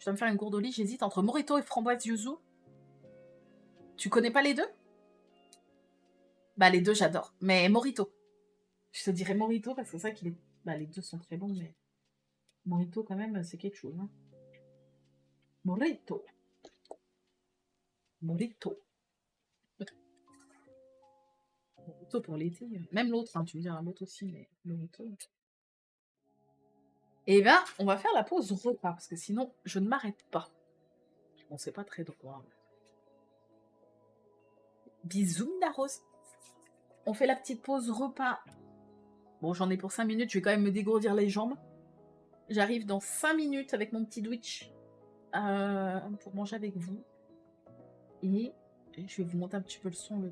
Je dois me faire une gourde au lit, j'hésite entre Morito et framboise yuzu. Tu connais pas les deux? Bah les deux j'adore, mais Morito. Je te dirais Morito parce que c'est vrai qu'il est... Bah les deux sont très bons, mais Morito quand même c'est quelque chose. Hein. Morito. Morito. Morito pour l'été. Même l'autre, hein, tu me diras l'autre aussi, mais Morito. Et ben, on va faire la pause repas parce que sinon je ne m'arrête pas. Bon, c'est pas très drôle. Bisous, Mina Rose. On fait la petite pause repas. Bon, j'en ai pour 5 minutes, je vais quand même me dégourdir les jambes. J'arrive dans 5 minutes avec mon petit Twitch pour manger avec vous. Et je vais vous monter un petit peu le son le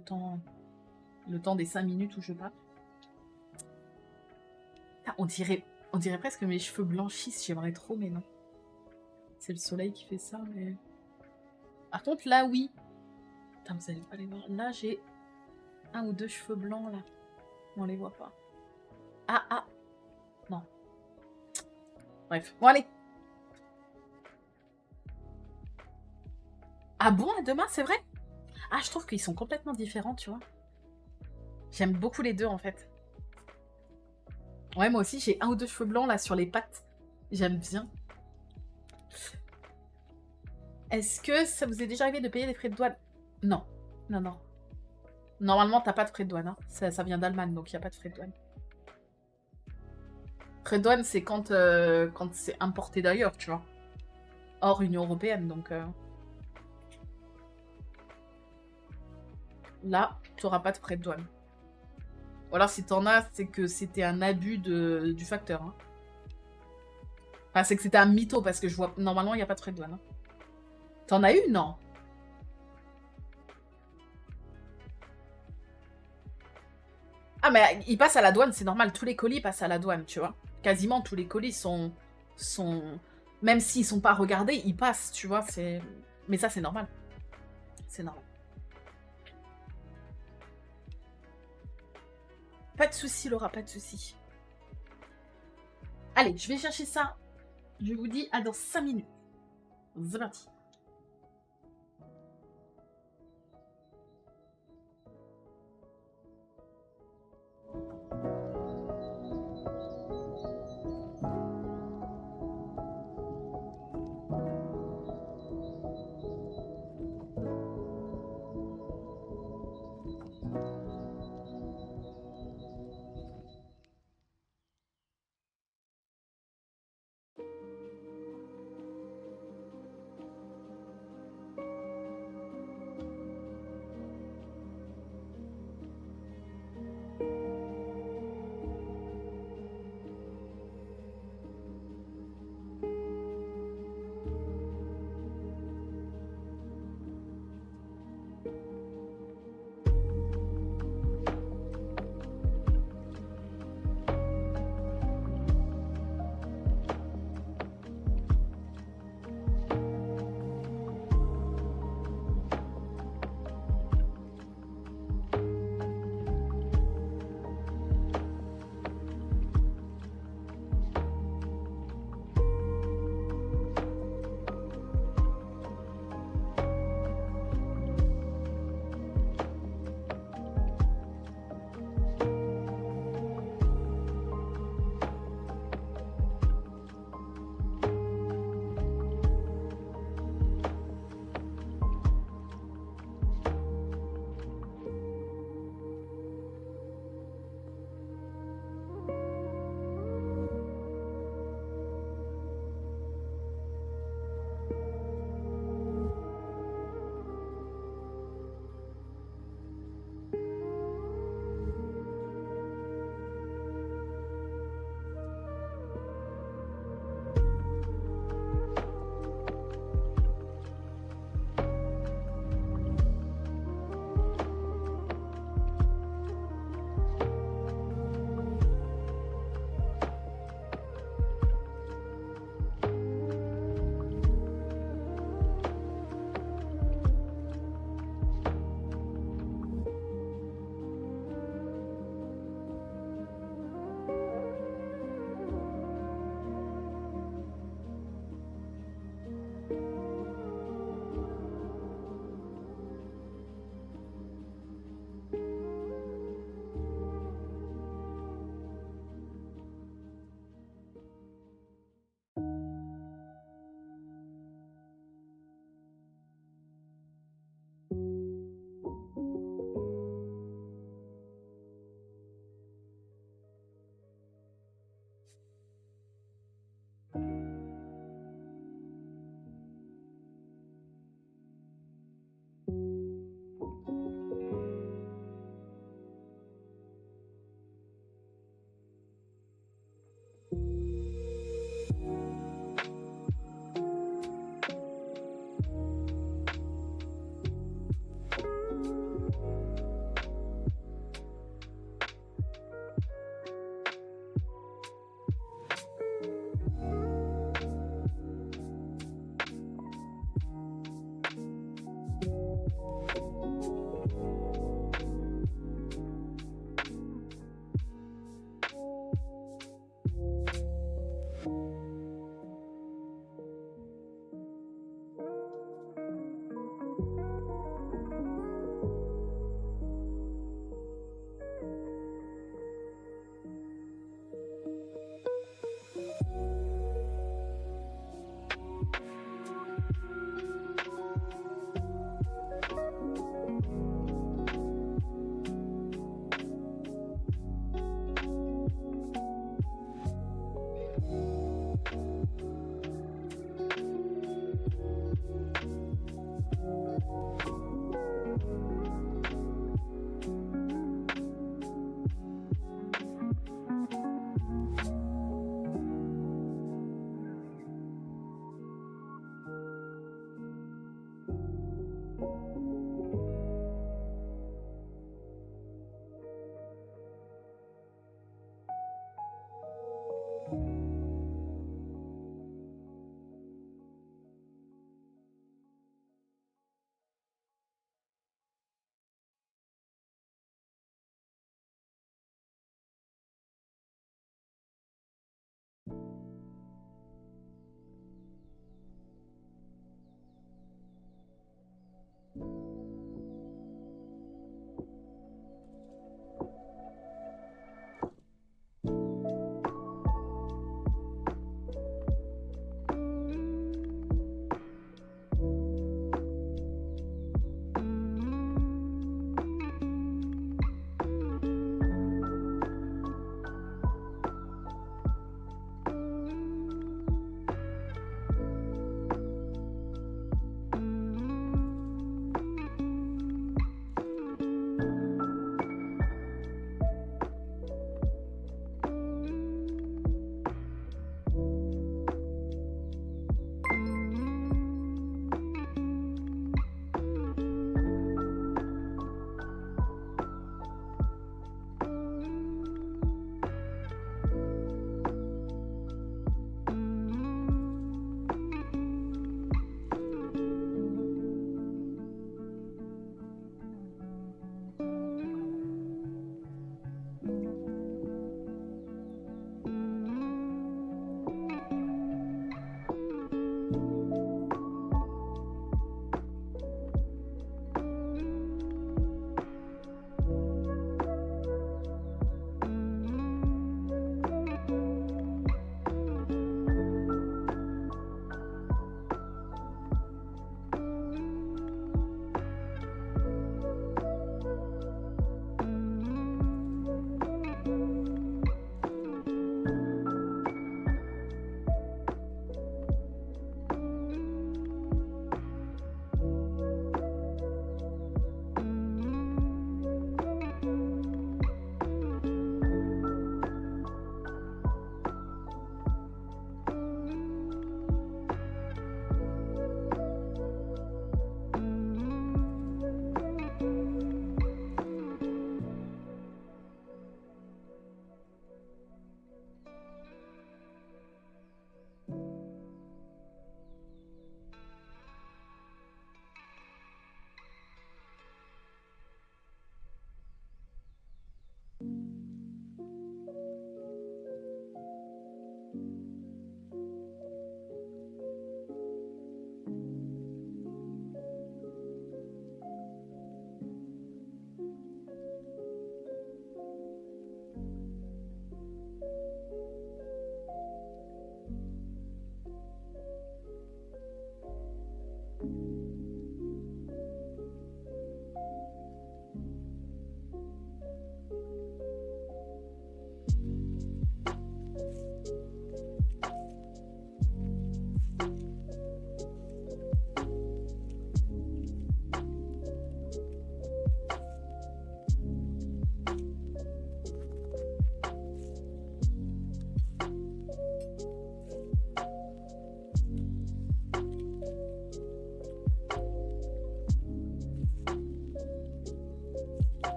temps des 5 minutes où je pars. Ah, on dirait presque que mes cheveux blanchissent, j'aimerais trop, mais non. C'est le soleil qui fait ça, mais... Par contre, là, oui. Putain, vous allez pas les voir. Là, j'ai 1 ou 2 cheveux blancs, là. On les voit pas. Ah. Non. Bref. Bon, allez. Ah bon, à demain, c'est vrai? Ah, je trouve qu'ils sont complètement différents, tu vois. J'aime beaucoup les deux, en fait. Ouais, moi aussi, j'ai 1 ou 2 cheveux blancs, là, sur les pattes. J'aime bien. Est-ce que ça vous est déjà arrivé de payer des frais de douane? Non. Non. Normalement, t'as pas de frais de douane. Hein. Ça vient d'Allemagne, donc il n'y a pas de frais de douane. Frais de douane, c'est quand c'est importé d'ailleurs, tu vois. Hors Union Européenne, donc... Là, tu n'auras pas de frais de douane. Ou alors, si t'en as, c'est que c'était un abus du facteur. Hein. Enfin, c'est que c'était un mytho, parce que je vois... Normalement, il n'y a pas de frais de douane. Hein. T'en as eu, non? Ah, mais il passe à la douane, c'est normal. Tous les colis passent à la douane, tu vois. Quasiment tous les colis sont... Même s'ils sont pas regardés, ils passent, tu vois. Mais ça, c'est normal. C'est normal. Pas de souci, Laura, pas de souci. Allez, je vais chercher ça. Je vous dis à dans 5 minutes. C'est parti.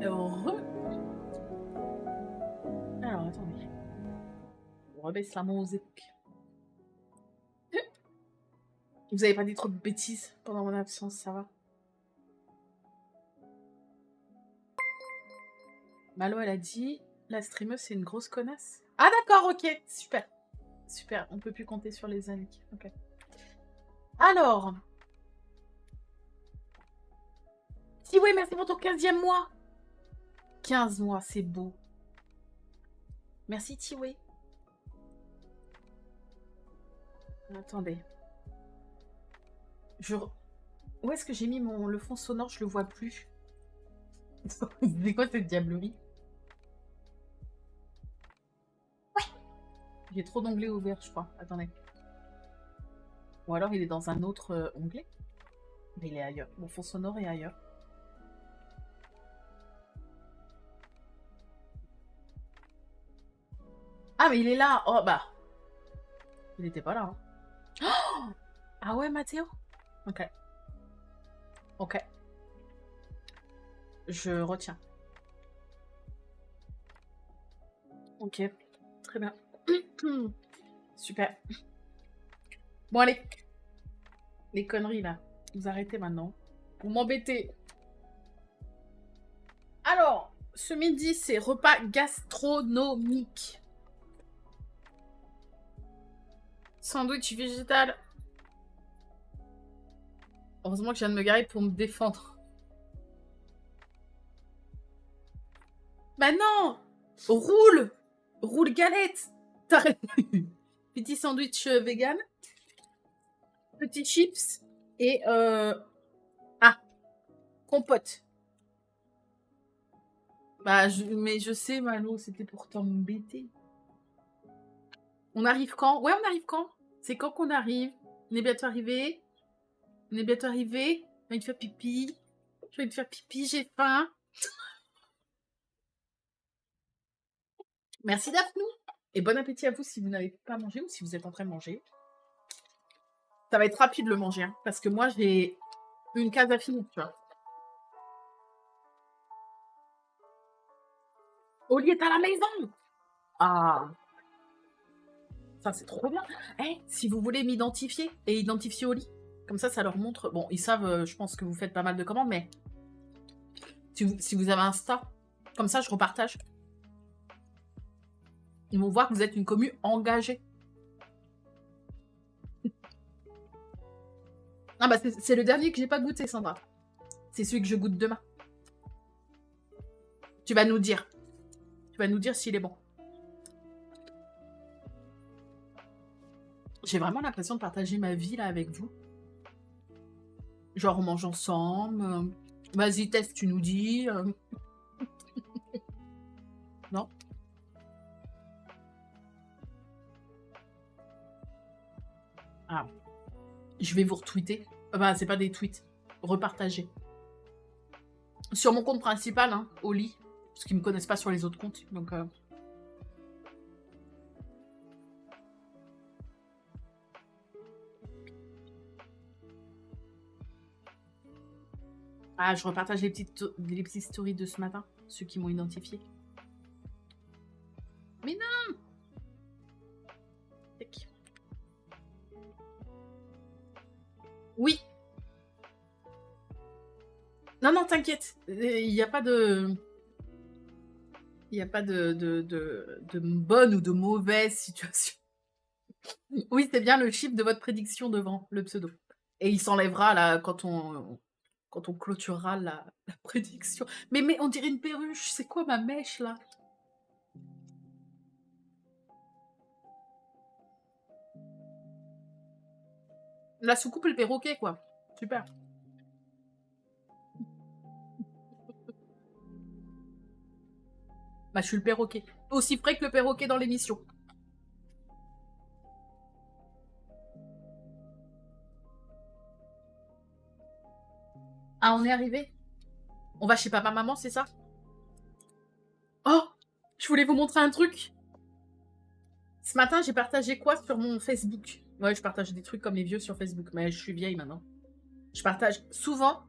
Heureux. Alors, attendez. On rebaisse la musique. Vous avez pas dit trop de bêtises pendant mon absence, ça va? Malo, elle a dit, la streameuse, c'est une grosse connasse. Ah d'accord, ok, super. Super, on peut plus compter sur les amis. Ok. Alors. Si oui, merci pour ton 15e mois. 15 mois, c'est beau. Merci Tiwé. Attendez. Où est-ce que j'ai mis le fond sonore? Je le vois plus. C'est quoi cette diablerie? Ouais. J'ai trop d'onglets ouverts, je crois. Attendez. Ou alors il est dans un autre onglet. Mais il est ailleurs. Mon fond sonore est ailleurs. Ah, mais il est là. Oh, bah. Il n'était pas là. Hein. Oh, ah ouais, Mathéo? Ok. Ok. Je retiens. Ok. Très bien. Super. Bon, allez. Les conneries, là. Vous arrêtez maintenant. Vous m'embêtez. Alors, ce midi, c'est repas gastronomique. Sandwich végétal. Heureusement que je viens de me garer pour me défendre. Bah non! Roule! Roule galette! Petit sandwich vegan. Petit chips. Et compote. Bah, mais je sais, Malo, c'était pour t'embêter. On arrive quand? Ouais, on arrive quand? C'est quand qu'on arrive? On est bientôt arrivé. On est bientôt arrivé. J'ai envie de faire pipi. J'ai envie de faire pipi, j'ai faim. Merci Daphnou. Et bon appétit à vous si vous n'avez pas mangé ou si vous êtes en train de manger. Ça va être rapide le manger, hein, parce que moi j'ai une case à finir, tu vois. Oli est à la maison. Ah, ça c'est trop bien. Eh, si vous voulez m'identifier et identifier Oli, comme ça leur montre. Bon, ils savent, je pense que vous faites pas mal de commandes, mais si vous avez Insta, comme ça je repartage. Ils vont voir que vous êtes une commu engagée. Ah bah c'est le dernier que j'ai pas goûté, Sandra. C'est celui que je goûte demain. Tu vas nous dire. Tu vas nous dire s'il est bon. J'ai vraiment l'impression de partager ma vie là avec vous. Genre on mange ensemble. Vas-y, teste, tu nous dis. Non? Ah. Je vais vous retweeter. Bah, c'est pas des tweets. Repartager. Sur mon compte principal, hein, Oli. Parce qu'ils me connaissent pas sur les autres comptes. Donc. Ah, je repartage les petites stories de ce matin. Ceux qui m'ont identifié. Mais non! Oui. Non, non, t'inquiète. Il n'y a pas de... Il n'y a pas de bonne ou de mauvaise situation. Oui, c'est bien le chiffre de votre prédiction devant le pseudo. Et il s'enlèvera là quand on clôturera la prédiction. Mais on dirait une perruche. C'est quoi ma mèche là? La soucoupe et le perroquet quoi. Super. Bah je suis le perroquet. Aussi frais que le perroquet dans l'émission. Ah, on est arrivé? On va chez papa-maman, c'est ça? Oh! Je voulais vous montrer un truc. Ce matin, j'ai partagé quoi sur mon Facebook? Ouais, je partage des trucs comme les vieux sur Facebook, mais je suis vieille maintenant. Je partage souvent.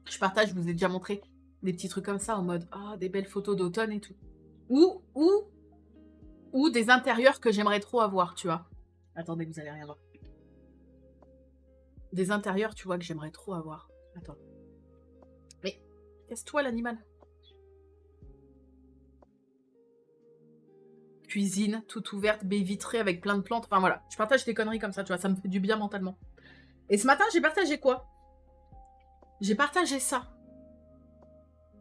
Je vous ai déjà montré. Des petits trucs comme ça en mode, ah, des belles photos d'automne et tout. Ou des intérieurs que j'aimerais trop avoir, tu vois. Attendez, vous allez rien voir. Des intérieurs, tu vois, que j'aimerais trop avoir. Attends. Mais, casse-toi l'animal. Cuisine, toute ouverte, baie vitrée avec plein de plantes. Enfin voilà, je partage des conneries comme ça, tu vois, ça me fait du bien mentalement. Et ce matin, j'ai partagé quoi? J'ai partagé ça.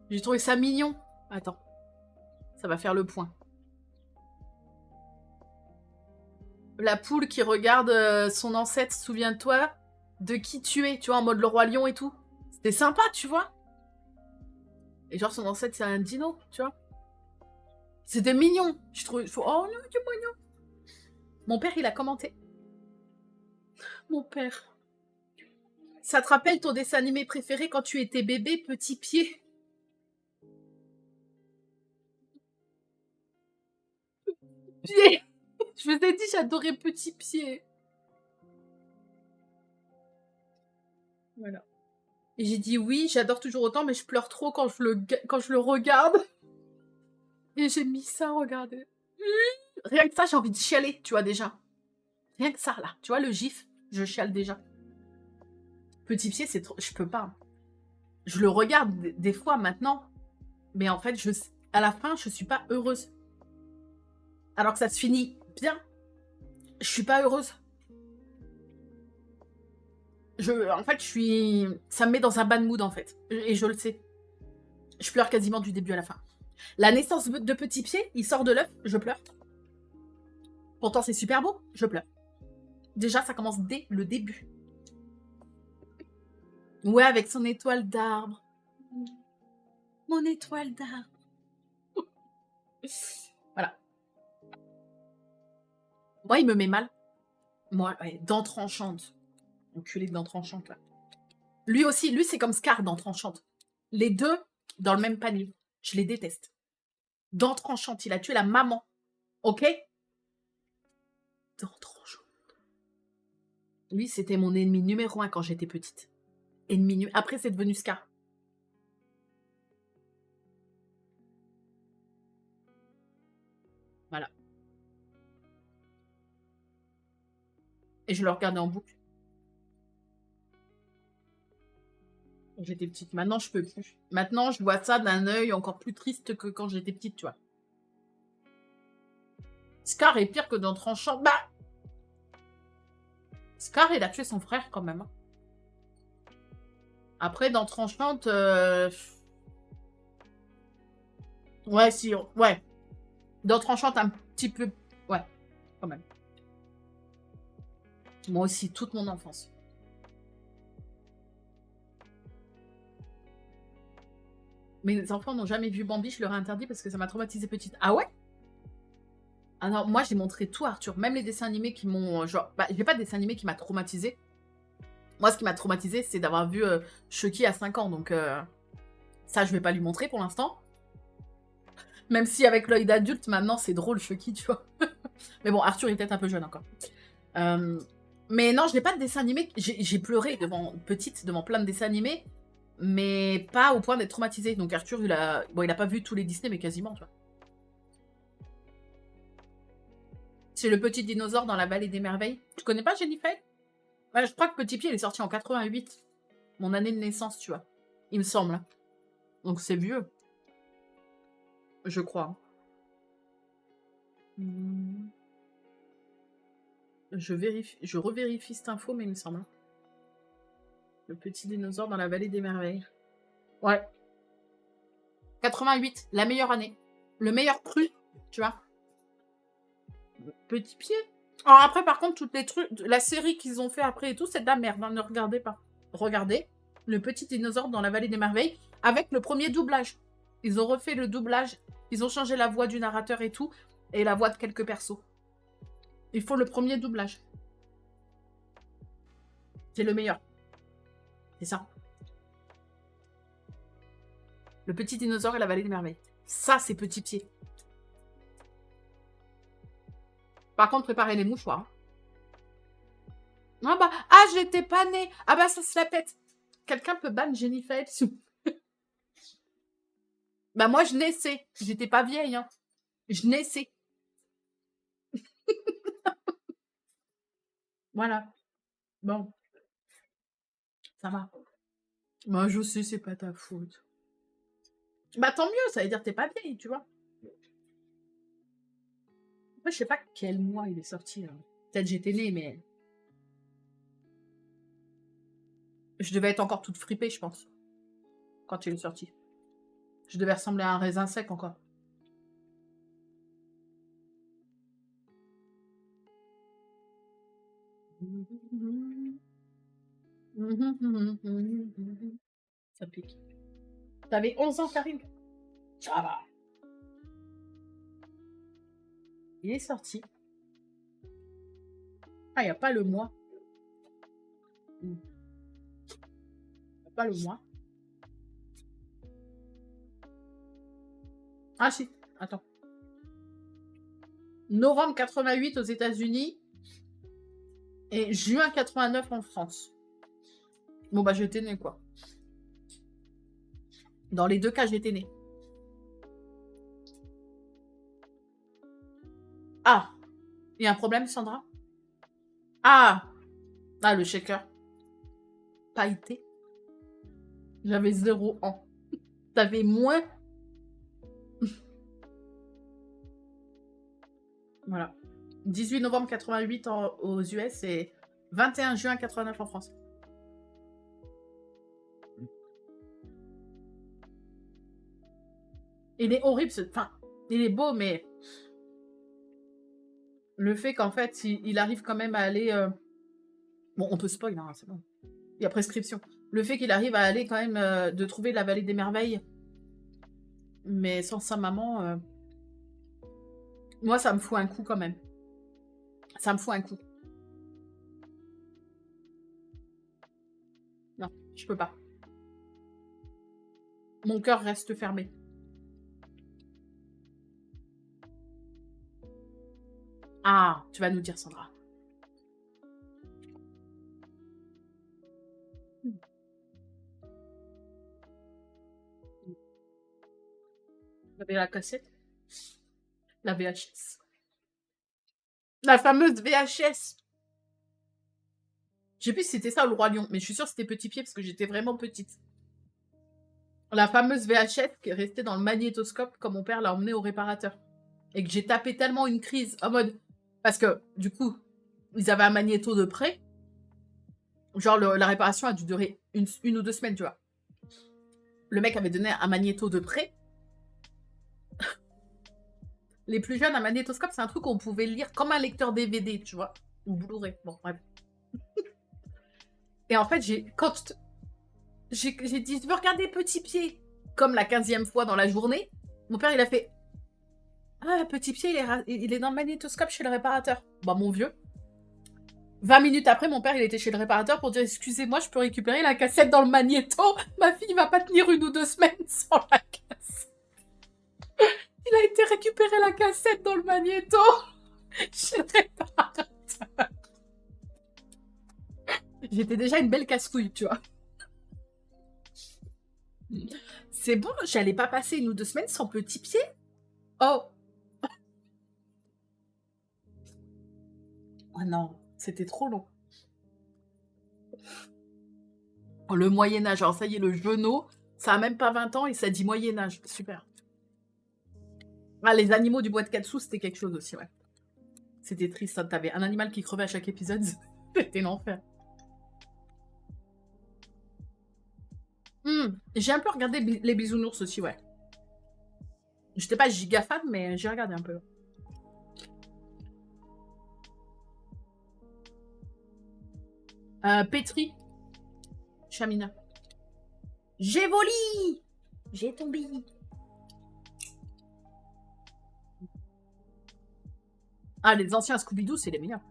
J'ai trouvé ça mignon. Attends, ça va faire le point. La poule qui regarde son ancêtre, souviens-toi de qui tu es, tu vois, en mode le roi lion et tout. C'était sympa, tu vois. Et genre, son ancêtre, c'est un dino, tu vois. C'était mignon. Je trouve, oh non, c'est mignon. Mon père, il a commenté. Mon père. Ça te rappelle ton dessin animé préféré quand tu étais bébé, Petit Pied? Pied. Je vous ai dit, j'adorais Petit Pied. Voilà. Et j'ai dit oui, j'adore toujours autant, mais je pleure trop quand je le regarde. Et j'ai mis ça, regardez. Rien que ça, j'ai envie de chialer, tu vois, déjà. Rien que ça, là. Tu vois, le gif, je chiale déjà. Petit Pied, c'est trop... Je peux pas. Je le regarde des fois maintenant, mais en fait, à la fin, je suis pas heureuse. Alors que ça se finit bien. Je suis pas heureuse. En fait, ça me met dans un bad mood, en fait. Et je le sais. Je pleure quasiment du début à la fin. La naissance de Petit Pied, il sort de l'œuf, je pleure. Pourtant, c'est super beau, je pleure. Déjà, ça commence dès le début. Ouais, avec son étoile d'arbre. Mon étoile d'arbre. Voilà. Moi, il me met mal. Moi, ouais, dents tranchantes. Enculé de dents tranchantes, là. Lui aussi, lui, c'est comme Scar, dents tranchantes. Les deux, dans le même panier. Je les déteste. Dents tranchantes, il a tué la maman. Ok? Dents tranchantes. Lui, c'était mon ennemi numéro 1 quand j'étais petite. Après, c'est devenu Scar. Voilà. Et je le regardais en boucle. Quand j'étais petite. Maintenant, je peux plus. Maintenant, je vois ça d'un œil encore plus triste que quand j'étais petite, tu vois. Scar est pire que dans Tranchant. Bah Scar, il a tué son frère quand même. Après, dans Tranchante... Ouais, si... Ouais. Dans Tranchante, un petit peu... Ouais, quand même. Moi aussi, toute mon enfance. Mes enfants n'ont jamais vu Bambi, je leur ai interdit parce que ça m'a traumatisée petite. Ah ouais? Ah non, moi j'ai montré tout à Arthur, même les dessins animés qui m'ont... Genre, bah, j'ai pas de dessin animé qui m'a traumatisé. Moi, ce qui m'a traumatisé, c'est d'avoir vu Chucky à 5 ans, donc ça, je vais pas lui montrer pour l'instant. Même si avec l'œil d'adulte, maintenant, c'est drôle, Chucky, tu vois. Mais bon, Arthur est peut-être un peu jeune encore. Mais non, je n'ai pas de dessin animé. J'ai pleuré petite devant plein de dessins animés, mais pas au point d'être traumatisée. Donc Arthur, il a pas vu tous les Disney, mais quasiment, tu vois. C'est le petit dinosaure dans la vallée des merveilles. Tu connais pas Jennifer? Ouais, je crois que Petit Pied, il est sorti en 88. Mon année de naissance, tu vois. Il me semble. Donc c'est vieux. Je crois. Je revérifie cette info, mais il me semble. Le petit dinosaure dans la vallée des merveilles. Ouais. 88, la meilleure année. Le meilleur cru, tu vois. Petit Pied. Alors après, par contre, toutes les trucs, la série qu'ils ont fait après et tout, c'est de la merde. Hein, ne regardez pas. Regardez le petit dinosaure dans la vallée des merveilles avec le premier doublage. Ils ont refait le doublage. Ils ont changé la voix du narrateur et tout, et la voix de quelques persos. Il faut le premier doublage. C'est le meilleur. C'est ça. Le petit dinosaure et la vallée des merveilles. Ça, c'est Petit Pied. Par contre, préparez les mouchoirs. Ah bah, j'étais pas née. Ah bah, ça se la pète. Quelqu'un peut ban Jennifer Bah moi, je naissais. J'étais pas vieille, hein. Je naissais. Voilà. Bon, ça va. Moi, je sais, c'est pas ta faute. Bah tant mieux, ça veut dire que t'es pas vieille, tu vois. Moi, je sais pas quel mois il est sorti. Là. Peut-être j'étais née, mais je devais être encore toute fripée, je pense, quand il est sorti. Je devais ressembler à un raisin sec encore. Ça pique. T'avais 11 ans, Karine. Ça va. Il est sorti. Ah, il n'y a pas le mois. Il n'y a pas le mois. Ah si, attends. Novembre 88 aux États-Unis et juin 89 en France. Bon bah j'étais née quoi. Dans les deux cas, j'étais née. Ah, il y a un problème, Sandra? Ah, ah le shaker. Pas été. J'avais 0 ans. T'avais moins. Voilà. 18 novembre 88 aux US et 21 juin 89 en France. Il est horrible, enfin, il est beau, mais le fait qu'en fait, il arrive quand même à aller... Bon, on peut spoil, hein, c'est bon. Il y a prescription. Le fait qu'il arrive à aller quand même de trouver la vallée des merveilles, mais sans sa maman, moi, ça me fout un coup quand même. Ça me fout un coup. Non, je peux pas. Mon cœur reste fermé. Ah, tu vas nous dire, Sandra. Vous avez la cassette? La VHS. La fameuse VHS. Je sais plus si c'était ça ou le Roi Lion, mais je suis sûre que c'était Petit Pied parce que j'étais vraiment petite. La fameuse VHS qui est restée dans le magnétoscope quand mon père l'a emmenée au réparateur. Et que j'ai tapé tellement une crise en mode... Parce que, du coup, ils avaient un magnéto de près. Genre, la réparation a dû durer une ou 2 semaines, tu vois. Le mec avait donné un magnéto de près. Les plus jeunes, un magnétoscope, c'est un truc qu'on pouvait lire comme un lecteur DVD, tu vois. Ou Blu-ray. Bon, bref. Et en fait, quand j'ai dit, je veux regarder Petit Pied, comme la 15e fois dans la journée, mon père, il a fait, ah, Petit Pied, il est dans le magnétoscope chez le réparateur. Bah, mon vieux. 20 minutes après, mon père, il était chez le réparateur pour dire, excusez-moi, je peux récupérer la cassette dans le magnéto. Ma fille va pas tenir 1 ou 2 semaines sans la cassette. Il a été récupérer la cassette dans le magnéto chez le réparateur. J'étais déjà une belle casse-couille, tu vois. C'est bon, j'allais pas passer 1 ou 2 semaines sans Petit Pied. Oh. Oh non, c'était trop long. Oh, le Moyen-Âge, alors ça y est, le genou, ça a même pas 20 ans et ça dit Moyen-Âge. Super. Ah, les animaux du bois de Katsu, c'était quelque chose aussi, ouais. C'était triste, hein. T'avais un animal qui crevait à chaque épisode. C'était l'enfer. J'ai un peu regardé les bisounours aussi, ouais. J'étais pas giga fan, mais j'ai regardé un peu. Petri. Chamina. J'ai volé. J'ai tombé. Ah, les anciens Scooby-Doo, c'est les meilleurs.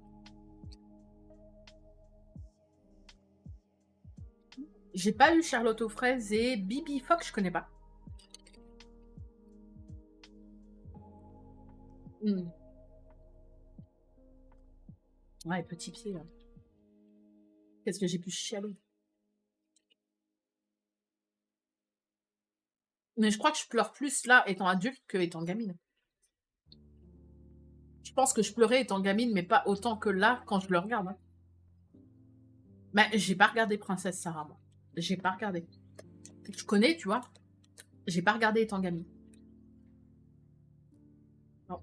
J'ai pas eu Charlotte aux fraises et Bibi Fox, je connais pas. Ouais, Petit Pied, là. Qu'est-ce que j'ai pu chialer. Mais je crois que je pleure plus là, étant adulte, que étant gamine. Je pense que je pleurais étant gamine, mais pas autant que là, quand je le regarde, hein. Bah, j'ai pas regardé Princesse Sarah, moi. J'ai pas regardé. Je connais, tu vois? J'ai pas regardé étant gamine. Non.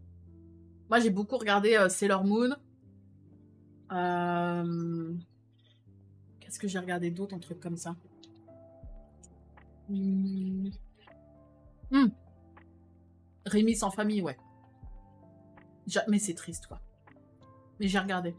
Moi, j'ai beaucoup regardé, Sailor Moon. Qu'est-ce que j'ai regardé d'autre, un truc comme ça? Mmh. Mmh. Rémi sans famille, ouais. Mais c'est triste, quoi. Mais j'ai regardé.